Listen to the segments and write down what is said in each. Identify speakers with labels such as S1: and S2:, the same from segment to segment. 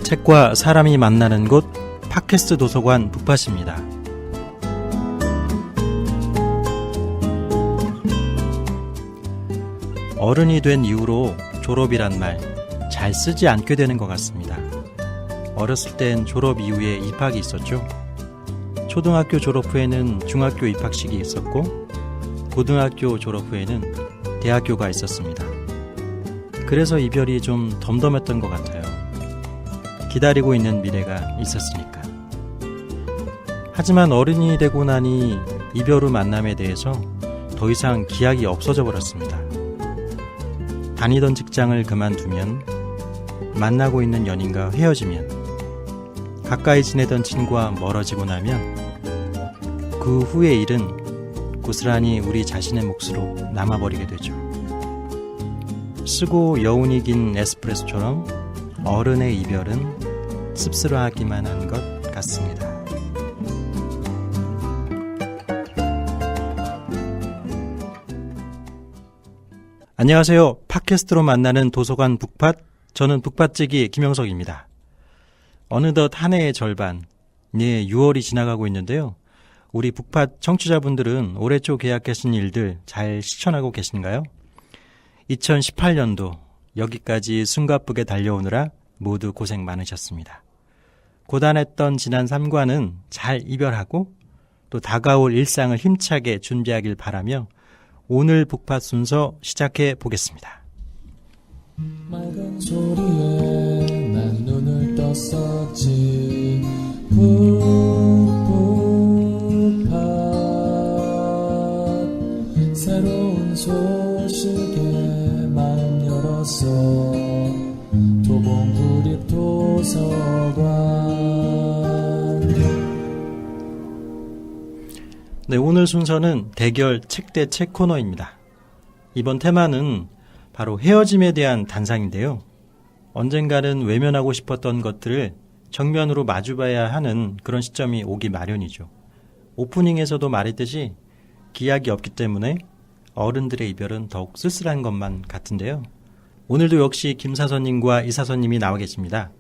S1: 책과 사람이 만나는 곳 팟캐스트 도서관 북팟입니다. 어른이 된 이후로 졸업이란 말 잘 쓰지 않게 되는 것 같습니다. 어렸을 땐 졸업 이후에 입학이 있었죠. 초등학교 졸업 후에는 중학교 입학식이 있었고 고등학교 졸업 후에는 대학교가 있었습니다. 그래서 이별이 좀 덤덤했던 것 같아요. 기다리고 있는 미래가 있었으니까. 하지만 어른이 되고 나니 이별 후 만남에 대해서 더 이상 기약이 없어져 버렸습니다. 다니던 직장을 그만두면, 만나고 있는 연인과 헤어지면, 가까이 지내던 친구와 멀어지고 나면 그 후의 일은 고스란히 우리 자신의 몫으로 남아버리게 되죠. 쓰고 여운이 긴 에스프레소처럼 어른의 이별은 씁쓸하기만 한 것 같습니다. 안녕하세요. 팟캐스트로 만나는 도서관 북팟, 저는 북팟찌기 김영석입니다. 어느덧 한 해의 절반, 6월이 지나가고 있는데요. 우리 북팟 청취자분들은 올해 초 계약하신 일들 잘 실천하고 계신가요? 2018년도 여기까지 숨가쁘게 달려오느라 모두 고생 많으셨습니다. 고단했던 지난 3과는 잘 이별하고 또 다가올 일상을 힘차게 준비하길 바라며 오늘 북팟 순서 시작해 보겠습니다. 맑은 소리에 난 눈을 떴었지. 북북팟 새로운 소식에 마음 열었어. 도봉구립 도서관. 네, 오늘 순서는 대결 책 대 책 코너입니다. 이번 테마는 바로 헤어짐에 대한 단상인데요. 언젠가는 외면하고 싶었던 것들을 정면으로 마주봐야 하는 그런 시점이 오기 마련이죠. 오프닝에서도 말했듯이 기약이 없기 때문에 어른들의 이별은 더욱 쓸쓸한 것만 같은데요. 오늘도 역시 김사선님과 이사선님이 나와 계십니다.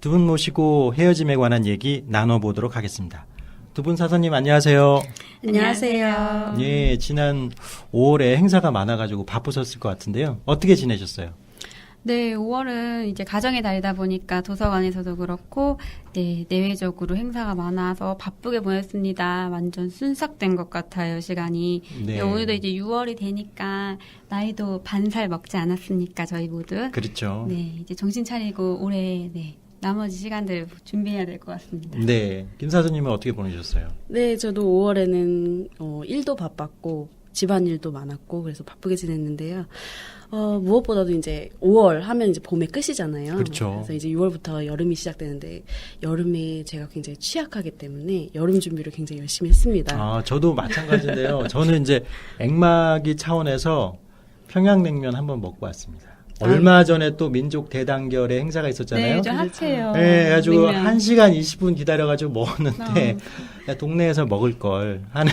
S1: 두 분 모시고 헤어짐에 관한 얘기 나눠보도록 하겠습니다. 두 분 사선님 안녕하세요.
S2: 안녕하세요.
S1: 예, 지난 5월에 행사가 많아가지고 바쁘셨을 것 같은데요. 어떻게 지내셨어요?
S2: 네, 5월은 이제 가정의 달이다 보니까 도서관에서도 그렇고, 네, 내외적으로 행사가 많아서 바쁘게 보냈습니다. 완전 순삭된 것 같아요, 시간이.
S1: 네.
S2: 네, 오늘도 이제 6월이 되니까 나이도 반살 먹지 않았습니까, 저희 모두.
S1: 그렇죠.
S2: 네, 이제 정신 차리고 올해, 네, 나머지 시간들 준비해야 될 것 같습니다.
S1: 네, 김사수님은 어떻게 보내셨어요?
S3: 네, 저도 5월에는 일도 바빴고 집안일도 많았고 그래서 바쁘게 지냈는데요. 무엇보다도 이제 5월 하면 이제 봄의 끝이잖아요.
S1: 그렇죠.
S3: 그래서 이제 6월부터 여름이 시작되는데 여름에 제가 굉장히 취약하기 때문에 여름 준비를 굉장히 열심히 했습니다.
S1: 아, 저도 마찬가지인데요. 저는 이제 액막이 차원에서 평양냉면 한번 먹고 왔습니다. 얼마 전에 또 민족 대단결의 행사가 있었잖아요.
S2: 네, 저 핫해요.
S1: 네, 그래가지고
S2: 냉면.
S1: 1시간 20분 기다려가지고 먹었는데 동네에서 먹을 걸 하는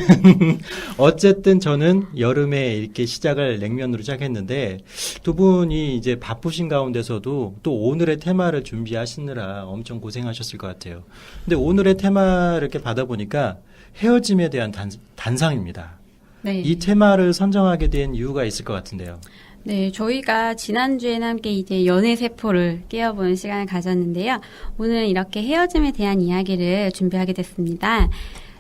S1: 어쨌든 저는 여름에 이렇게 시작을 냉면으로 시작했는데 두 분이 이제 바쁘신 가운데서도 또 오늘의 테마를 준비하시느라 엄청 고생하셨을 것 같아요. 근데 오늘의 테마를 이렇게 받아보니까 헤어짐에 대한 단상입니다.
S2: 네.
S1: 이 테마를 선정하게 된 이유가 있을 것 같은데요.
S2: 네, 저희가 지난주에는 함께 이제 연애 세포를 깨워보는 시간을 가졌는데요. 오늘은 이렇게 헤어짐에 대한 이야기를 준비하게 됐습니다.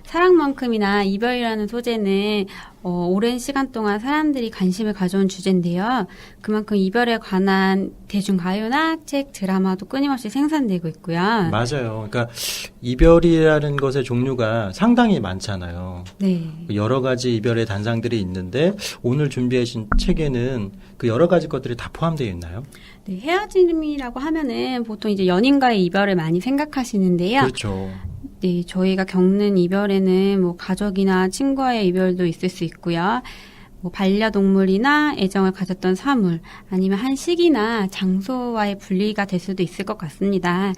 S2: 사랑만큼이나 이별이라는 소재는 오랜 시간 동안 사람들이 관심을 가져온 주제인데요. 그만큼 이별에 관한 대중가요나 책, 드라마도 끊임없이 생산되고 있고요.
S1: 맞아요. 그러니까 이별이라는 것의 종류가 상당히 많잖아요.
S2: 네.
S1: 여러 가지 이별의 단상들이 있는데 오늘 준비하신 책에는 그 여러 가지 것들이 다 포함되어 있나요?
S2: 네, 헤어짐이라고 하면은 보통 이제 연인과의 이별을 많이 생각하시는데요.
S1: 그렇죠.
S2: 네, 저희가 겪는 이별에는 뭐 가족이나 친구와의 이별도 있을 수 있고요. 뭐 반려동물이나 애정을 가졌던 사물, 아니면 한 시기나 장소와의 분리가 될 수도 있을 것 같습니다.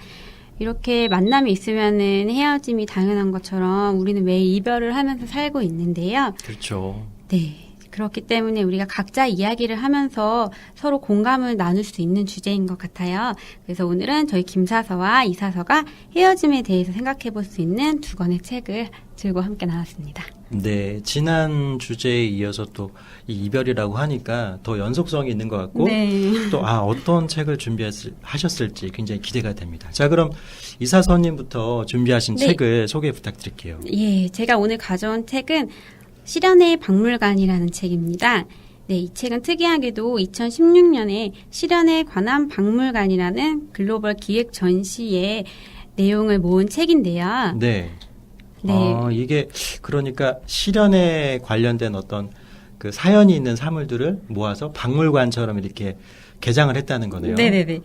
S2: 이렇게 만남이 있으면은 헤어짐이 당연한 것처럼 우리는 매일 이별을 하면서 살고 있는데요.
S1: 그렇죠.
S2: 네. 그렇기 때문에 우리가 각자 이야기를 하면서 서로 공감을 나눌 수 있는 주제인 것 같아요. 그래서 오늘은 저희 김사서와 이사서가 헤어짐에 대해서 생각해 볼 수 있는 두 권의 책을 들고 함께 나왔습니다.
S1: 네, 지난 주제에 이어서 또 이 이별이라고 하니까 더 연속성이 있는 것 같고
S2: 네.
S1: 또 어떤 책을 준비하셨을지 굉장히 기대가 됩니다. 자, 그럼 이사서님부터 준비하신
S2: 네.
S1: 책을 소개 부탁드릴게요.
S2: 예, 제가 오늘 가져온 책은 실연의 박물관이라는 책입니다. 네, 이 책은 특이하게도 2016년에 실연에 관한 박물관이라는 글로벌 기획 전시의 내용을 모은 책인데요.
S1: 네.
S2: 네.
S1: 이게 그러니까 실연에 관련된 어떤 그 사연이 있는 사물들을 모아서 박물관처럼 이렇게 개장을 했다는 거네요.
S2: 네네네.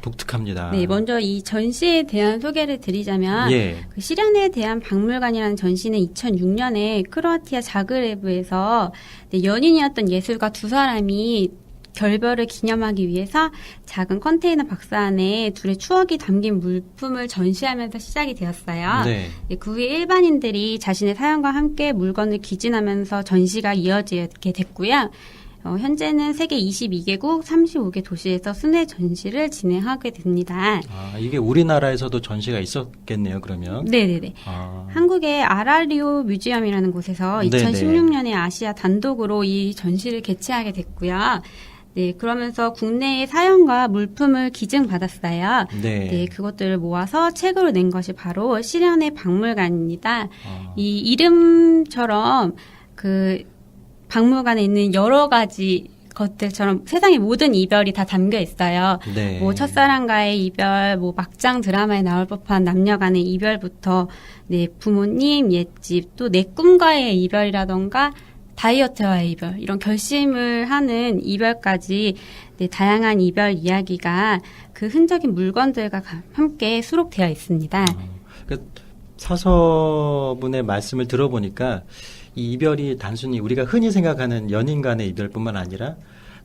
S1: 독특합니다.
S2: 네, 먼저 이 전시에 대한 소개를 드리자면
S1: 예.
S2: 그 실연에 대한 박물관이라는 전시는 2006년에 크로아티아 자그레브에서 네, 연인이었던 예술가 두 사람이 결별을 기념하기 위해서 작은 컨테이너 박스 안에 둘의 추억이 담긴 물품을 전시하면서 시작이 되었어요.
S1: 네.
S2: 네, 그 후에 일반인들이 자신의 사연과 함께 물건을 기증하면서 전시가 이어지게 됐고요. 현재는 세계 22개국 35개 도시에서 순회 전시를 진행하게 됩니다.
S1: 이게 우리나라에서도 전시가 있었겠네요, 그러면.
S2: 네네네. 한국의 아라리오 뮤지엄이라는 곳에서
S1: 네네.
S2: 2016년에 아시아 단독으로 이 전시를 개최하게 됐고요. 네, 그러면서 국내의 사연과 물품을 기증받았어요.
S1: 네.
S2: 네, 그것들을 모아서 책으로 낸 것이 바로 실연의 박물관입니다. 이 이름처럼 그 박물관에 있는 여러 가지 것들처럼 세상의 모든 이별이 다 담겨 있어요.
S1: 네.
S2: 뭐 첫사랑과의 이별, 뭐 막장 드라마에 나올 법한 남녀 간의 이별부터 네, 부모님, 옛집, 또 내 꿈과의 이별이라던가 다이어트와의 이별, 이런 결심을 하는 이별까지 네, 다양한 이별 이야기가 그 흔적인 물건들과 함께 수록되어 있습니다.
S1: 사서분의 말씀을 들어보니까 이 이별이 단순히 우리가 흔히 생각하는 연인 간의 이별뿐만 아니라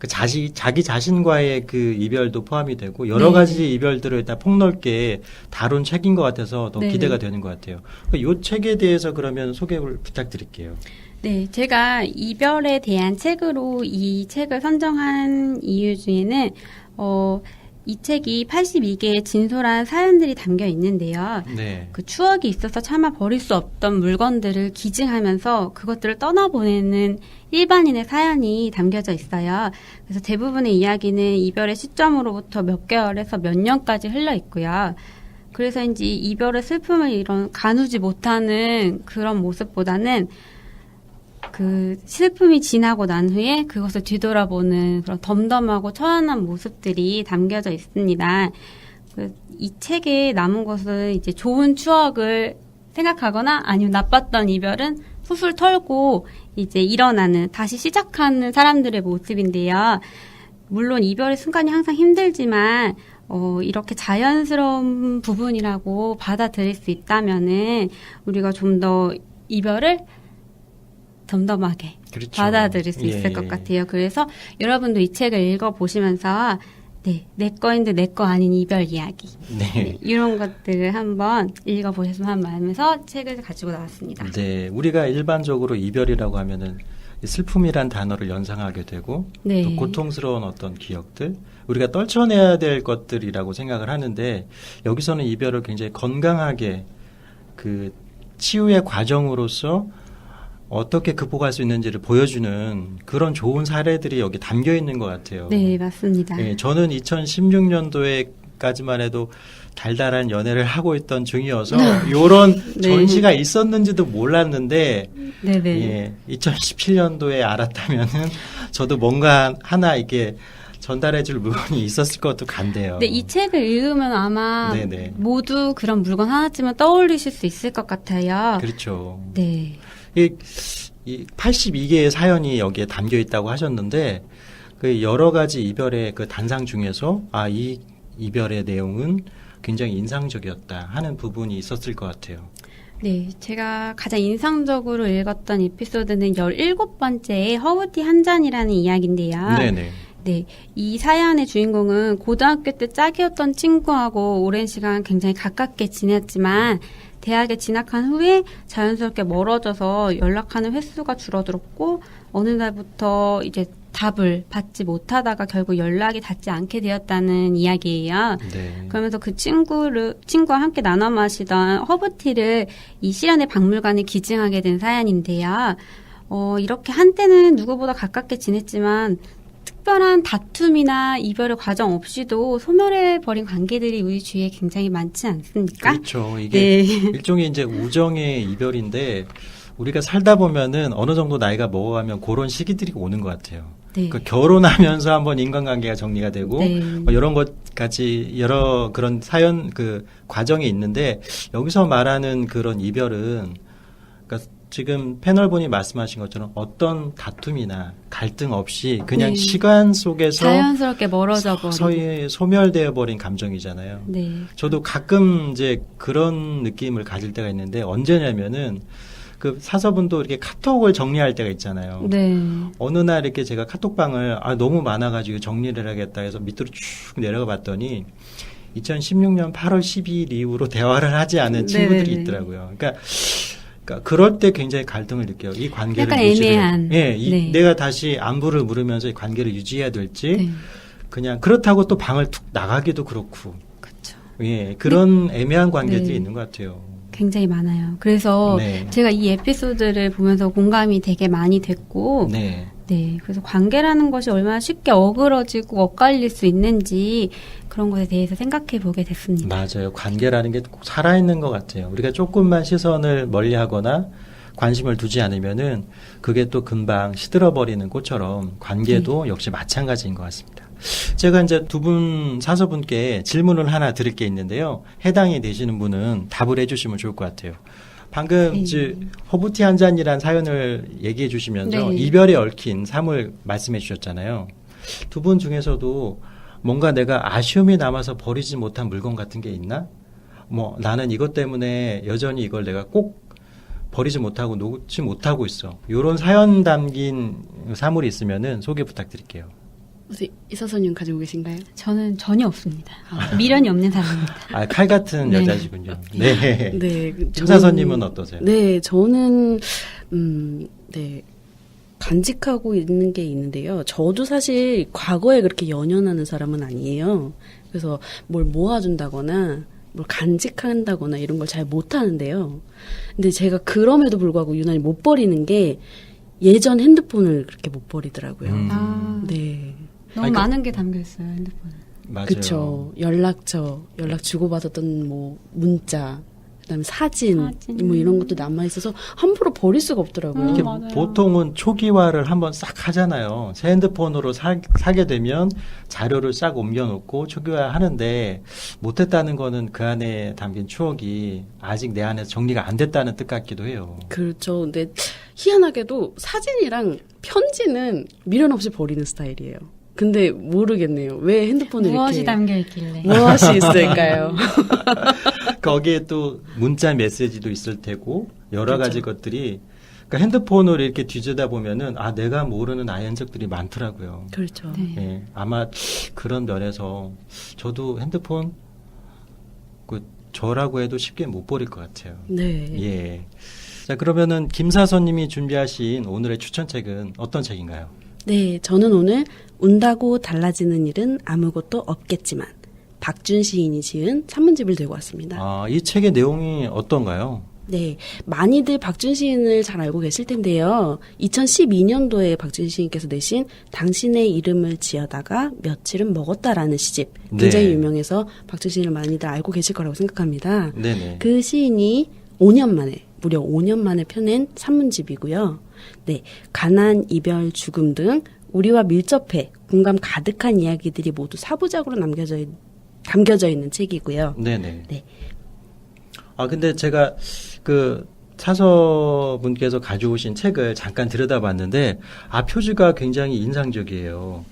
S1: 자기 자신과의 그 이별도 포함이 되고 여러
S2: 네.
S1: 가지 이별들을 다 폭넓게 다룬 책인 것 같아서 더
S2: 네.
S1: 기대가 되는 것 같아요. 이 책에 대해서 그러면 소개를 부탁드릴게요.
S2: 네, 제가 이별에 대한 책으로 이 책을 선정한 이유 중에는 이 책이 82개의 진솔한 사연들이 담겨 있는데요.
S1: 네.
S2: 그 추억이 있어서 차마 버릴 수 없던 물건들을 기증하면서 그것들을 떠나보내는 일반인의 사연이 담겨져 있어요. 그래서 대부분의 이야기는 이별의 시점으로부터 몇 개월에서 몇 년까지 흘러 있고요. 그래서인지 이별의 슬픔을 이런 가누지 못하는 그런 모습보다는 그 슬픔이 지나고 난 후에 그것을 뒤돌아보는 그런 덤덤하고 처연한 모습들이 담겨져 있습니다. 이 책에 남은 것은 이제 좋은 추억을 생각하거나 아니면 나빴던 이별은 훌훌 털고 이제 일어나는, 다시 시작하는 사람들의 모습인데요. 물론 이별의 순간이 항상 힘들지만 이렇게 자연스러운 부분이라고 받아들일 수 있다면은 우리가 좀 더 이별을 덤덤하게
S1: 그렇죠.
S2: 받아들일 수 있을 것 같아요. 그래서 여러분도 이 책을 읽어보시면서 네, 내 거인데 내 거 아닌 이별 이야기 네, 이런 것들을 한번 읽어보셨으면 하는 마음에서 책을 가지고 나왔습니다.
S1: 네, 우리가 일반적으로 이별이라고 하면은 슬픔이란 단어를 연상하게 되고
S2: 네.
S1: 또 고통스러운 어떤 기억들, 우리가 떨쳐내야 될 것들이라고 생각을 하는데 여기서는 이별을 굉장히 건강하게 그 치유의 과정으로서 어떻게 극복할 수 있는지를 보여주는 그런 좋은 사례들이 여기 담겨 있는 것 같아요.
S2: 네, 맞습니다.
S1: 네, 저는 2016년도에까지만 해도 달달한 연애를 하고 있던 중이어서 이런
S2: 네.
S1: 전시가 있었는지도 몰랐는데
S2: 네네.
S1: 예, 2017년도에 알았다면은 저도 뭔가 하나 이렇게 전달해줄 물건이 있었을 것도 같네요.
S2: 네, 이 책을 읽으면 아마
S1: 네네.
S2: 모두 그런 물건 하나쯤은 떠올리실 수 있을 것 같아요.
S1: 그렇죠.
S2: 네.
S1: 이 82개의 사연이 여기에 담겨 있다고 하셨는데 그 여러 가지 이별의 그 단상 중에서 이 이별의 내용은 굉장히 인상적이었다 하는 부분이 있었을 것 같아요.
S2: 네, 제가 가장 인상적으로 읽었던 에피소드는 17번째의 허브티 한 잔이라는 이야기인데요.
S1: 네네.
S2: 네, 이 사연의 주인공은 고등학교 때 짝이었던 친구하고 오랜 시간 굉장히 가깝게 지냈지만 대학에 진학한 후에 자연스럽게 멀어져서 연락하는 횟수가 줄어들었고 어느 날부터 이제 답을 받지 못하다가 결국 연락이 닿지 않게 되었다는 이야기예요.
S1: 네.
S2: 그러면서 그 친구와 함께 나눠 마시던 허브티를 이 실현의 박물관에 기증하게 된 사연인데요. 이렇게 한때는 누구보다 가깝게 지냈지만 특별한 다툼이나 이별의 과정 없이도 소멸해버린 관계들이 우리 주위에 굉장히 많지 않습니까?
S1: 그렇죠. 이게
S2: 네.
S1: 일종의 이제 우정의 이별인데 우리가 살다 보면은 어느 정도 나이가 먹어가면 그런 시기들이 오는 것 같아요.
S2: 네.
S1: 그 결혼하면서 한번 인간관계가 정리가 되고
S2: 네.
S1: 뭐 이런 것까지 여러 그런 사연 그 과정이 있는데 여기서 말하는 그런 이별은 그러니까 지금 패널분이 말씀하신 것처럼 어떤 다툼이나 갈등 없이 그냥
S2: 네.
S1: 시간 속에서
S2: 자연스럽게 멀어져 버린.
S1: 서서히 소멸되어 버린 감정이잖아요.
S2: 네.
S1: 저도 가끔 이제 그런 느낌을 가질 때가 있는데 언제냐면은 그 사서분도 이렇게 카톡을 정리할 때가 있잖아요.
S2: 네.
S1: 어느 날 이렇게 제가 카톡방을 너무 많아가지고 정리를 해야겠다 해서 밑으로 쭉 내려가 봤더니 2016년 8월 12일 이후로 대화를 하지 않은 친구들이
S2: 네네네.
S1: 있더라고요. 그러니까 그럴 때 굉장히 갈등을 느껴요. 이 관계를
S2: 약간 애매한.
S1: 예,
S2: 네.
S1: 내가 다시 안부를 물으면서 이 관계를 유지해야 될지
S2: 네.
S1: 그냥 그렇다고 또 방을 툭 나가기도 그렇고
S2: 그렇죠.
S1: 예, 그런 애매한 관계들이
S2: 네.
S1: 있는 것 같아요.
S2: 굉장히 많아요. 그래서
S1: 네.
S2: 제가 이 에피소드를 보면서 공감이 되게 많이 됐고,
S1: 네.
S2: 네. 그래서 관계라는 것이 얼마나 쉽게 어그러지고 엇갈릴 수 있는지 그런 것에 대해서 생각해 보게 됐습니다.
S1: 맞아요. 관계라는 게 꼭 살아있는 것 같아요. 우리가 조금만 시선을 멀리하거나 관심을 두지 않으면은 그게 또 금방 시들어버리는 꽃처럼 관계도 역시 마찬가지인 것 같습니다. 제가 이제 두 분 사서분께 질문을 하나 드릴 게 있는데요. 해당이 되시는 분은 답을 해주시면 좋을 것 같아요. 방금
S2: 네.
S1: 이제 허브티 한 잔이란 사연을 얘기해 주시면서
S2: 네.
S1: 이별에 얽힌 삶을 말씀해 주셨잖아요. 두 분 중에서도 뭔가 내가 아쉬움이 남아서 버리지 못한 물건 같은 게 있나? 뭐 나는 이것 때문에 여전히 이걸 내가 꼭 버리지 못하고 놓지 못하고 있어. 이런 사연 담긴 사물이 있으면은 소개 부탁드릴게요.
S3: 혹시 이사선님 가지고 계신가요?
S2: 저는 전혀 없습니다. 미련이 없는 사람입니다.
S1: 칼 같은
S2: 네.
S1: 여자시군요. 네.
S3: 네.
S1: 김사선님은 어떠세요?
S3: 네, 저는 네. 간직하고 있는 게 있는데요. 저도 사실 과거에 그렇게 연연하는 사람은 아니에요. 그래서 뭘 모아준다거나 뭘 간직한다거나 이런 걸 잘 못하는데요. 근데 제가 그럼에도 불구하고 유난히 못 버리는 게 예전 핸드폰을 그렇게 못 버리더라고요.
S2: 아,
S3: 네.
S2: 너무
S1: 아니,
S2: 많은 게 담겨 있어요, 핸드폰에.
S1: 맞아요.
S3: 그쵸. 연락 주고받았던 뭐 문자, 그다음에 사진 뭐 이런 것도 남아 있어서 함부로 버릴 수가 없더라고요.
S1: 이게
S2: 맞아요.
S1: 보통은 초기화를 한번 싹 하잖아요. 새 핸드폰으로 사게 되면 자료를 싹 옮겨놓고 초기화 하는데 못했다는 거는 그 안에 담긴 추억이 아직 내 안에서 정리가 안 됐다는 뜻 같기도 해요.
S3: 그렇죠. 근데 희한하게도 사진이랑 편지는 미련 없이 버리는 스타일이에요. 근데 모르겠네요. 왜 핸드폰을
S2: 무엇이
S3: 이렇게
S2: 담겨 있길래.
S3: 무엇이 있을까요?
S1: 거기에 또 문자 메시지도 있을 테고 여러 가지
S3: 그렇죠.
S1: 것들이 그러니까 핸드폰을 이렇게 뒤져다 보면은 내가 모르는 나의 흔적들이 많더라고요.
S3: 그렇죠.
S2: 네.
S1: 예, 아마 그런 면에서 저도 핸드폰 저라고 해도 쉽게 못 버릴 것 같아요.
S3: 네.
S1: 예. 자, 그러면은 김사선님이 준비하신 오늘의 추천책은 어떤 책인가요?
S3: 네, 저는 오늘 운다고 달라지는 일은 아무것도 없겠지만 박준 시인이 지은 산문집을 들고 왔습니다.
S1: 이 책의 내용이 어떤가요?
S3: 네, 많이들 박준 시인을 잘 알고 계실 텐데요. 2012년도에 박준 시인께서 내신 당신의 이름을 지어다가 며칠은 먹었다라는 시집 굉장히
S1: 네.
S3: 유명해서 박준 시인을 많이들 알고 계실 거라고 생각합니다.
S1: 네네.
S3: 그 시인이 5년 만에 무려 5년 만에 펴낸 산문집이고요. 네, 가난, 이별, 죽음 등 우리와 밀접해 공감 가득한 이야기들이 모두 사부작으로 담겨져 있는 책이고요.
S1: 네네.
S3: 네.
S1: 근데 제가 그 사서분께서 가져오신 책을 잠깐 들여다봤는데 표지가 굉장히 인상적이에요.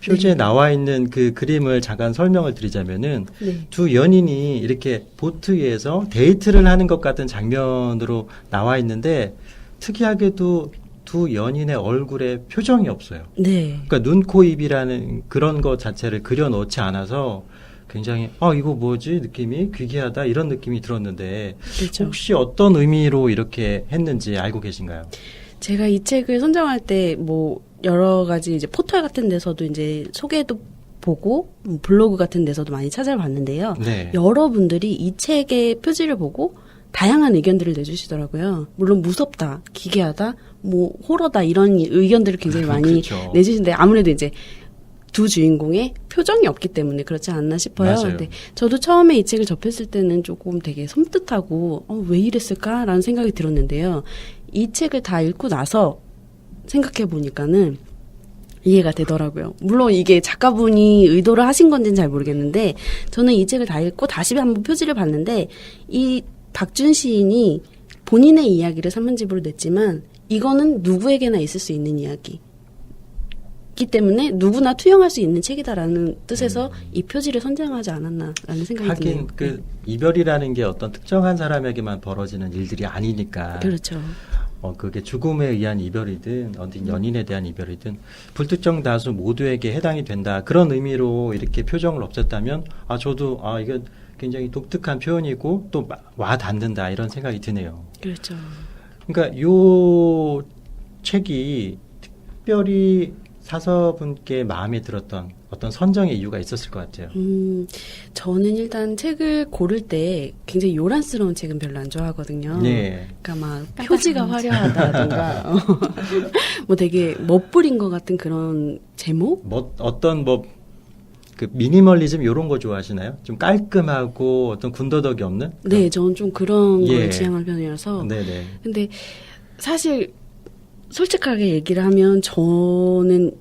S1: 표지에 나와 있는 그 그림을 잠깐 설명을 드리자면은
S3: 네.
S1: 두 연인이 이렇게 보트 위에서 데이트를 하는 것 같은 장면으로 나와 있는데 특이하게도 두 연인의 얼굴에 표정이 없어요.
S3: 네.
S1: 그러니까 눈, 코, 입이라는 그런 것 자체를 그려놓지 않아서 굉장히 이거 뭐지? 느낌이 귀기하다 이런 느낌이 들었는데
S3: 그렇죠.
S1: 혹시 어떤 의미로 이렇게 했는지 알고 계신가요?
S3: 제가 이 책을 선정할 때 뭐 여러 가지 이제 포털 같은 데서도 이제 소개도 보고 블로그 같은 데서도 많이 찾아봤는데요.
S1: 네.
S3: 여러분들이 이 책의 표지를 보고 다양한 의견들을 내주시더라고요. 물론 무섭다, 기괴하다, 뭐 호러다 이런 의견들을 굉장히 많이
S1: 그렇죠.
S3: 내주시는데 아무래도 이제 두 주인공의 표정이 없기 때문에 그렇지 않나 싶어요.
S1: 맞아요.
S3: 근데 저도 처음에 이 책을 접했을 때는 조금 되게 섬뜩하고 왜 이랬을까라는 생각이 들었는데요. 이 책을 다 읽고 나서 생각해 보니까는 이해가 되더라고요. 물론 이게 작가분이 의도를 하신 건지는 잘 모르겠는데 저는 이 책을 다 읽고 다시 한번 표지를 봤는데 이 박준 시인이 본인의 이야기를 산문집으로 냈지만 이거는 누구에게나 있을 수 있는 이야기. 기 때문에 누구나 투영할 수 있는 책이다라는 뜻에서 이 표지를 선정하지 않았나라는 생각이
S1: 하긴
S3: 드네요.
S1: 이별이라는 게 어떤 특정한 사람에게만 벌어지는 일들이 아니니까.
S3: 그렇죠.
S1: 그게 죽음에 의한 이별이든 어떤 연인에 대한 이별이든 불특정 다수 모두에게 해당이 된다. 그런 의미로 이렇게 표정을 없앴다면 저도 이거 굉장히 독특한 표현이고 또 와 닿는다 이런 생각이 드네요.
S3: 그렇죠.
S1: 그러니까 요 책이 특별히 사서분께 마음에 들었던 어떤 선정의 이유가 있었을 것 같아요.
S3: 저는 일단 책을 고를 때 굉장히 요란스러운 책은 별로 안 좋아하거든요.
S1: 네.
S3: 그러니까 막 표지가 화려하다든가 뭐 되게 멋부린 것 같은 그런 제목?
S1: 어떤 그 미니멀리즘 이런 거 좋아하시나요? 좀 깔끔하고 어떤 군더더기 없는?
S3: 네, 저는 좀 그런
S1: 예.
S3: 걸 지향하는 편이라서.
S1: 네네.
S3: 근데 사실 솔직하게 얘기를 하면 저는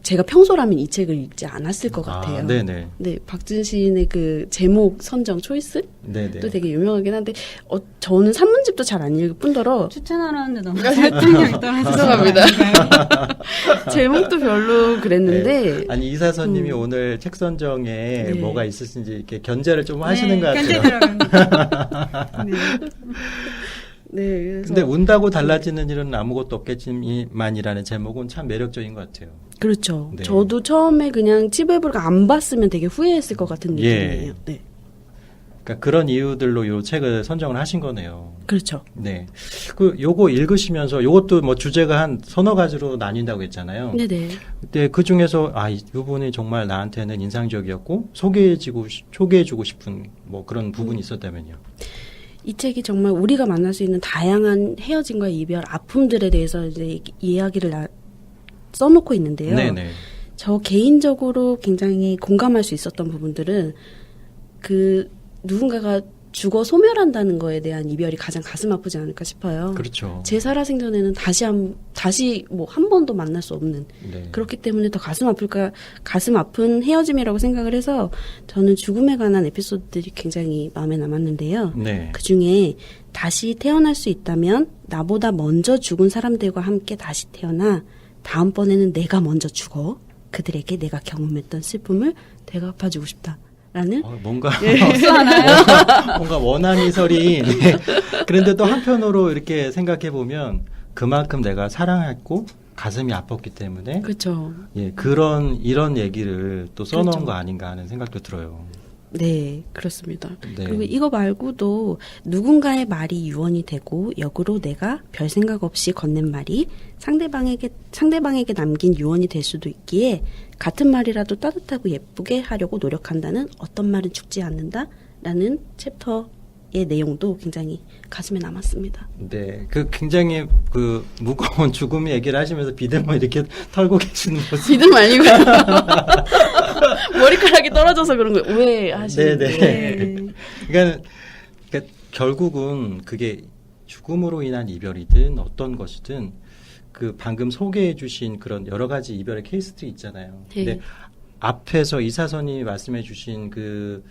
S3: 제가 평소라면 이 책을 읽지 않았을 것 같아요.
S1: 네네.
S3: 네, 박준 시인의 그 제목 선정 초이스?
S1: 네네.
S3: 또 되게 유명하긴 한데 저는 산문집도 잘 안 읽을 뿐더러
S2: 추천하라는데 너무 설득력이 떨어져서
S3: 죄송합니다. 제목도 별로 그랬는데
S1: 네. 아니 이사선님이 오늘 책 선정에
S3: 네.
S1: 뭐가 있으신지 이렇게 견제를 좀 하시는 것 같아요.
S2: 견제 들어갑니다. 네.
S3: 네, 그래서
S1: 근데 운다고 달라지는 일은 아무것도 없겠지만이라는 제목은 참 매력적인 것 같아요.
S3: 그렇죠.
S1: 네.
S3: 저도 처음에 그냥 치부해볼까 안 봤으면 되게 후회했을 것 같은 느낌이에요. 네,
S1: 그러니까 그런 이유들로 요 책을 선정을 하신 거네요.
S3: 그렇죠.
S1: 네. 요거 읽으시면서 요것도 뭐 주제가 한 서너 가지로 나뉜다고 했잖아요.
S3: 네네.
S1: 근데 그 중에서 이 부분이 정말 나한테는 인상적이었고 소개해주고 싶은 뭐 그런 부분이 있었다면요.
S3: 이 책이 정말 우리가 만날 수 있는 다양한 헤어짐과 이별, 아픔들에 대해서 이제 이야기를 써놓고 있는데요.
S1: 네네.
S3: 저 개인적으로 굉장히 공감할 수 있었던 부분들은 누군가가 죽어 소멸한다는 거에 대한 이별이 가장 가슴 아프지 않을까 싶어요.
S1: 그렇죠.
S3: 제 살아생전에는 다시 뭐 한 번도 만날 수 없는
S1: 네.
S3: 그렇기 때문에 더 가슴 아픈 헤어짐이라고 생각을 해서 저는 죽음에 관한 에피소드들이 굉장히 마음에 남았는데요.
S1: 네.
S3: 그 중에 다시 태어날 수 있다면 나보다 먼저 죽은 사람들과 함께 다시 태어나 다음번에는 내가 먼저 죽어 그들에게 내가 경험했던 슬픔을 되갚아주고 싶다라는
S1: 뭔가
S2: 복수하나요?
S1: 뭔가 원한이설이 네. 그런데 또 한편으로 이렇게 생각해 보면 그만큼 내가 사랑했고 가슴이 아팠기 때문에
S3: 그렇죠.
S1: 이런 얘기를 또 써놓은
S3: 그렇죠.
S1: 거 아닌가 하는 생각도 들어요.
S3: 네, 그렇습니다.
S1: 네.
S3: 그리고 이거 말고도 누군가의 말이 유언이 되고 역으로 내가 별 생각 없이 건넨 말이 상대방에게 남긴 유언이 될 수도 있기에 같은 말이라도 따뜻하고 예쁘게 하려고 노력한다는 어떤 말은 죽지 않는다라는 챕터의 내용도 굉장히 가슴에 남았습니다.
S1: 네, 굉장히 무거운 죽음 얘기를 하시면서 비듬을 이렇게 털고 계시는 모습.
S3: 비듬 아니고요. 머리카락이 떨어져서 그런 거 오해하시는데.
S1: 네네. 그러니까 결국은 그게 죽음으로 인한 이별이든 어떤 것이든 방금 소개해 주신 그런 여러 가지 이별의 케이스들이 있잖아요.
S3: 네.
S1: 근데 앞에서 이사선이 말씀해 주신 그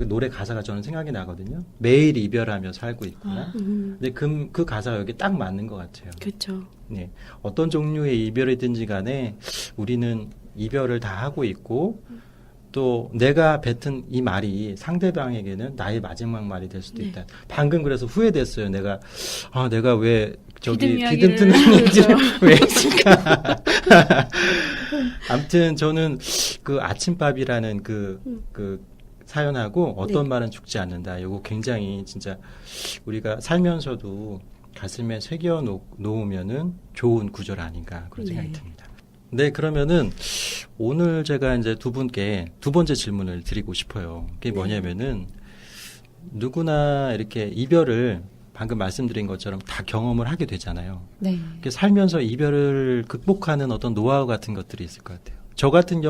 S1: 노래 가사가 저는 생각이 나거든요. 매일 이별하며 살고 있구나. 근데 그 가사가 여기 딱 맞는 것 같아요.
S3: 그렇죠.
S1: 네. 어떤 종류의 이별이든지 간에 우리는 이별을 다 하고 있고 또 내가 뱉은 이 말이 상대방에게는 나의 마지막 말이 될 수도 있다. 방금 그래서 후회됐어요. 내가 왜 저기
S2: 비듬
S1: 비듬
S2: 이야기를
S1: 트는 얘기를 왜 했을까? 아무튼 저는 그 아침밥이라는 그 사연하고 어떤
S3: 네.
S1: 말은 죽지 않는다. 이거 굉장히 진짜 우리가 살면서도 가슴에 새겨 놓으면은 좋은 구절 아닌가 그런 생각이
S3: 네.
S1: 듭니다. 네, 그러면은 오늘 제가 이제 두 분께 두 번째 질문을 드리고 싶어요. 그게 뭐냐면은 누구나 이렇게 이별을 방금 말씀드린 것처럼 다 경험을 하게 되잖아요.
S2: 네.
S1: 이렇게 살면서 이별을 극복하는 어떤 노하우 같은 것들이 있을 것 같아요. 저 같은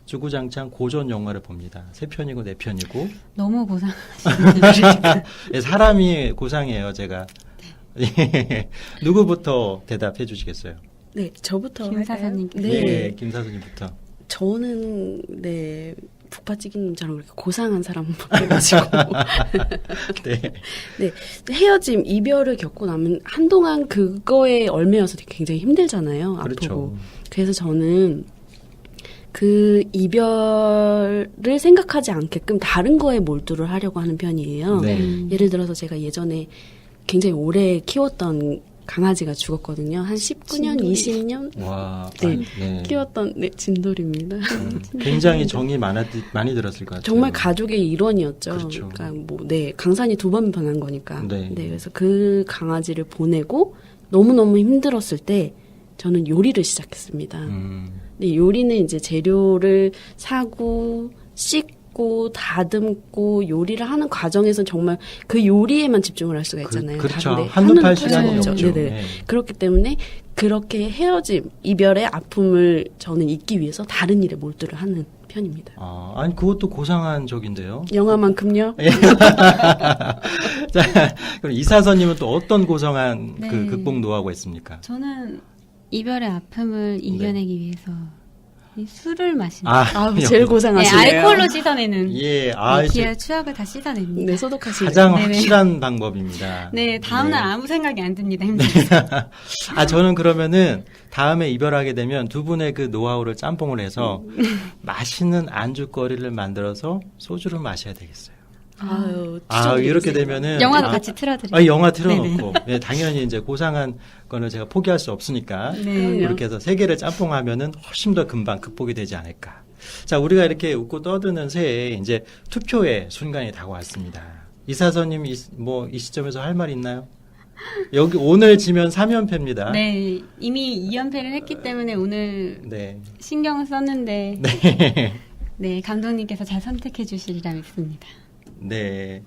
S1: 주구장창 고전 영화를 봅니다. 3편이고 4편이고.
S2: 너무 고상하시네요.
S1: 사람이 고상해요, 제가. 누구부터 대답해 주시겠어요?
S3: 네, 저부터
S2: 김
S3: 할까요?
S2: 사사님께서.
S3: 네,
S1: 김사수님부터.
S3: 저는 네 북파찌기님처럼 그렇게 고상한 사람은 못해가지고
S1: 네.
S3: 네 헤어짐 이별을 겪고 나면 한동안 그거에 얽매여서 되게 굉장히 힘들잖아요.
S1: 그렇죠.
S3: 아프고. 그래서 저는 그 이별을 생각하지 않게끔 다른 거에 몰두를 하려고 하는 편이에요.
S1: 네.
S3: 예를 들어서 제가 예전에 굉장히 오래 키웠던 강아지가 죽었거든요. 한 19년,
S2: 진돌이.
S3: 20년
S1: 와.
S3: 네.
S1: 네.
S3: 키웠던 진돌입니다.
S1: 굉장히 정이 많이 들었을 것 같아요.
S3: 정말 가족의 일원이었죠.
S1: 그렇죠.
S3: 그러니까 뭐, 네, 강산이 2번 변한 거니까.
S1: 네.
S3: 그래서 그 강아지를 보내고 너무너무 힘들었을 때 저는 요리를 시작했습니다. 근데 요리는 이제 재료를 사고, 씻고, 다듬고, 요리를 하는 과정에서 정말 그 요리에만 집중을 할 수가 있잖아요.
S1: 그렇죠.
S3: 다른데
S1: 한눈 팔
S3: 하는
S1: 시간이
S3: 거죠.
S1: 없죠.
S3: 네네.
S1: 네.
S3: 그렇기 때문에 그렇게 헤어짐, 이별의 아픔을 저는 잊기 위해서 다른 일에 몰두를 하는 편입니다.
S1: 아니 그것도 고상한 적인데요.
S3: 영화만큼요?
S1: 자, 그럼 이사선님은 또 어떤 고상한
S2: 네.
S1: 그 극복 노하우가 있습니까?
S2: 저는 이별의 아픔을 이겨내기 위해서 이 술을 마십니다.
S3: 아, 제일
S2: 네,
S3: 고생하시네요.
S2: 알코올로 씻어내는
S1: 예,
S2: 네, 기의 추억을 다 씻어냅니다.
S3: 네, 소독하시네요.
S1: 가장
S2: 네네.
S1: 확실한 방법입니다.
S2: 네, 다음날
S1: 네.
S2: 아무 생각이 안 듭니다. 힘들어서.
S1: 저는 그러면은 다음에 이별하게 되면 두 분의 그 노하우를 짬뽕을 해서 맛있는 안주거리를 만들어서 소주를 마셔야 되겠어요.
S3: 아유,
S1: 이렇게 되면은
S2: 영화도 같이 틀어드려요.
S1: 영화 틀어놓고 예, 당연히 이제 고상한 거는 제가 포기할 수 없으니까
S2: 네.
S1: 그렇게 해서 세 개를 짬뽕하면은 훨씬 더 금방 극복이 되지 않을까. 자, 우리가 이렇게 웃고 떠드는 새에 이제 투표의 순간이 다가왔습니다. 이사선님 이 시점에서 할 말 있나요? 여기 오늘 지면 3연패입니다.
S2: 네, 이미 2연패를 했기 때문에 오늘
S1: 네.
S2: 신경을 썼는데
S1: 네.
S2: 네, 감독님께서 잘 선택해 주시리라 믿습니다.
S1: 네.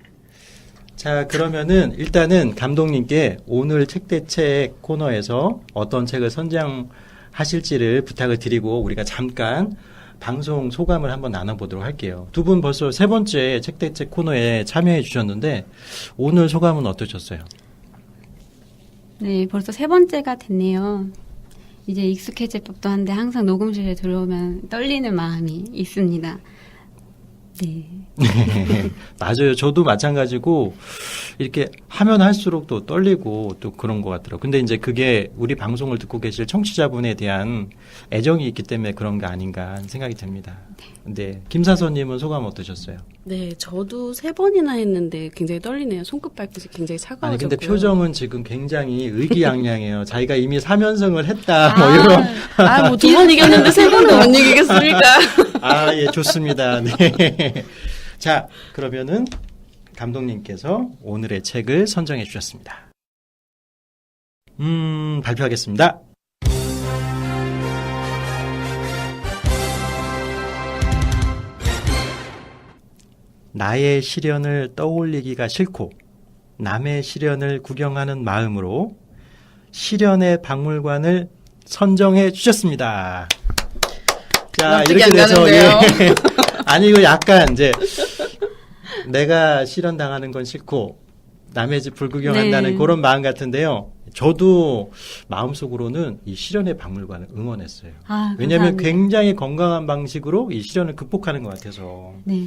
S1: 자, 그러면은 일단은 감독님께 오늘 책대책 코너에서 어떤 책을 선정하실지를 부탁을 드리고 우리가 잠깐 방송 소감을 한번 나눠보도록 할게요. 두 분 벌써 세 번째 책대책 코너에 참여해 주셨는데 오늘 소감은 어떠셨어요?
S2: 네, 벌써 세 번째가 됐네요. 이제 익숙해질 법도 한데 항상 녹음실에 들어오면 떨리는 마음이 있습니다. 네.
S1: 맞아요. 저도 마찬가지고 이렇게 하면 할수록 또 떨리고 또 그런 것 같더라고요. 근데 이제 그게 우리 방송을 듣고 계실 청취자분에 대한 애정이 있기 때문에 그런 게 아닌가 하는 생각이 듭니다. 네. 김사선님은 소감 어떠셨어요?
S3: 네, 저도 3번이나 했는데 굉장히 떨리네요. 손끝발끝이 굉장히 차가워졌고요.
S1: 아니 근데 표정은 지금 굉장히 의기양양해요. 자기가 이미 3연승을 했다. 뭐 이런.
S3: 뭐 2번 이겼는데 3번은 못 이기겠습니까?
S1: 예, 좋습니다. 네. 자, 그러면은 감독님께서 오늘의 책을 선정해 주셨습니다. 발표하겠습니다. 나의 시련을 떠올리기가 싫고 남의 시련을 구경하는 마음으로 시련의 박물관을 선정해 주셨습니다. 자,
S3: 납득이
S1: 이렇게
S3: 안
S1: 돼서
S3: 가는데요.
S1: 아니 이거 약간 이제 내가 시련 당하는 건 싫고 남의 집 불구경한다는
S2: 네.
S1: 그런 마음 같은데요. 저도 마음속으로는 이 시련의 박물관을 응원했어요. 왜냐하면
S2: 감사합니다.
S1: 굉장히 건강한 방식으로 이 시련을 극복하는 것 같아서.
S2: 네,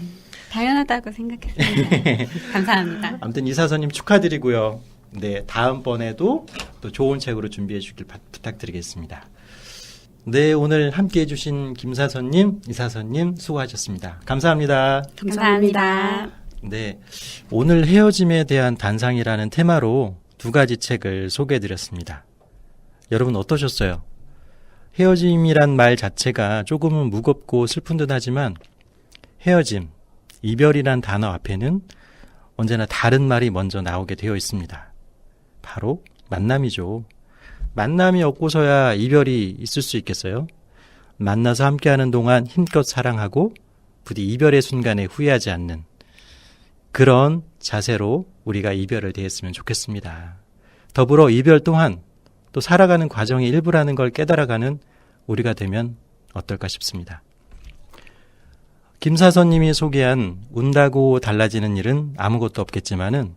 S2: 당연하다고 생각했습니다. 감사합니다.
S1: 아무튼 이사선님 축하드리고요. 네, 다음번에도 또 좋은 책으로 준비해 주길 부탁드리겠습니다. 네, 오늘 함께 해주신 김사선님, 이사선님 수고하셨습니다. 감사합니다.
S2: 감사합니다.
S1: 네, 오늘 헤어짐에 대한 단상이라는 테마로 두 가지 책을 소개해드렸습니다. 여러분 어떠셨어요? 헤어짐이란 말 자체가 조금은 무겁고 슬픈 듯 하지만 헤어짐, 이별이란 단어 앞에는 언제나 다른 말이 먼저 나오게 되어 있습니다. 바로 만남이죠. 만남이 없고서야 이별이 있을 수 있겠어요? 만나서 함께하는 동안 힘껏 사랑하고 부디 이별의 순간에 후회하지 않는 그런 자세로 우리가 이별을 대했으면 좋겠습니다. 더불어 이별 또한 또 살아가는 과정의 일부라는 걸 깨달아가는 우리가 되면 어떨까 싶습니다. 김사선님이 소개한 운다고 달라지는 일은 아무것도 없겠지만은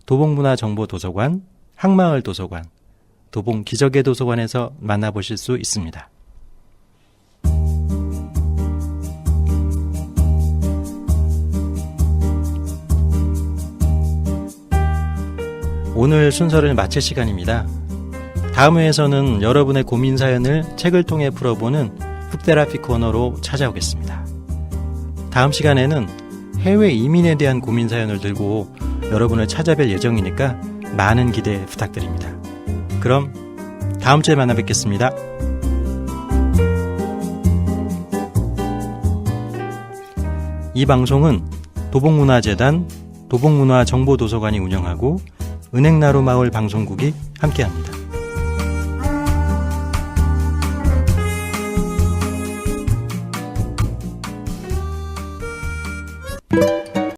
S1: 도봉문화정보도서관, 항마을도서관, 도봉기적의 도서관에서 만나보실 수 있습니다. 오늘 순서를 마칠 시간입니다. 다음 회에서는 여러분의 고민 사연을 책을 통해 풀어보는 훅테라피 코너로 찾아오겠습니다. 다음 시간에는 해외 이민에 대한 고민 사연을 들고 여러분을 찾아뵐 예정이니까 많은 기대 부탁드립니다. 그럼 다음 주에 만나 뵙겠습니다. 이 방송은 도봉문화재단, 도봉문화정보도서관이 운영하고 은행나루마을 방송국이 함께합니다.